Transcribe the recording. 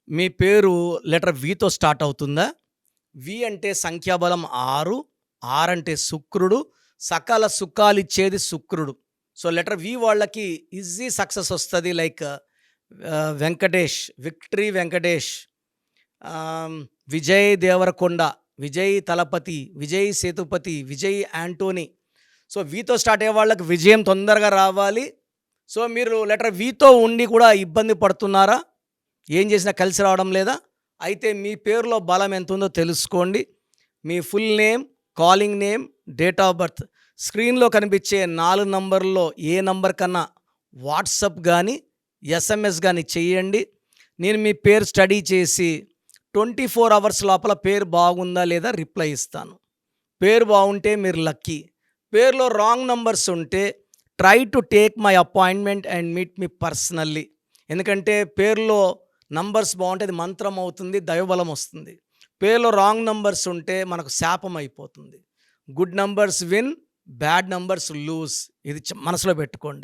మీ పేరు letter వితో start అవుతుందా? వి అంటే సంఖ్యాబలం 6, అంటే శుక్రుడు, సకల సుఖాలిచ్చేది శుక్రుడు. సో, లెటర్ వి వాళ్ళకి ఈజీ సక్సెస్ ఒస్తది. Like Venkatesh, victory Venkatesh, Vijay Deverakonda, Vijay Thalapathy, Vijay Sethupathi, Vijay Antony. So, వితో స్టార్ట్ అయ్యే వాళ్ళకి విజయం తొందరగా రావాలి. సో, మీరు లెటర్ వితో ఉండి కూడా ఇబ్బంది పడుతున్నారా? ఏం చేసినా కలిసి రావడం లేదా? అయితే మీ పేరులో బలం ఎంతుందో తెలుసుకోండి. మీ full name, calling name, date of birth, స్క్రీన్‌లో కనిపించే 4 నంబర్‌లో ఏ నంబర్ కన్నా వాట్సాప్ గానీ, ఎస్ఎంఎస్ గానీ చెయ్యండి. నేను మీ పేరు స్టడీ చేసి 24 అవర్స్ లోపల పేరు బాగుందా లేదా రిప్లై ఇస్తాను. పేరు బాగుంటే మీరు లక్కీ. పేరులో రాంగ్ నంబర్స్ ఉంటే try to take my appointment and meet me personally. ఎందుకంటే పేరులో నంబర్స్ బాగుంటే అది మంత్రం అవుతుంది, దైవబలం వస్తుంది. పేరులో రాంగ్ నంబర్స్ ఉంటే మనకు శాపం అయిపోతుంది. Good numbers win, bad numbers lose. ఇది మనసులో పెట్టుకోండి.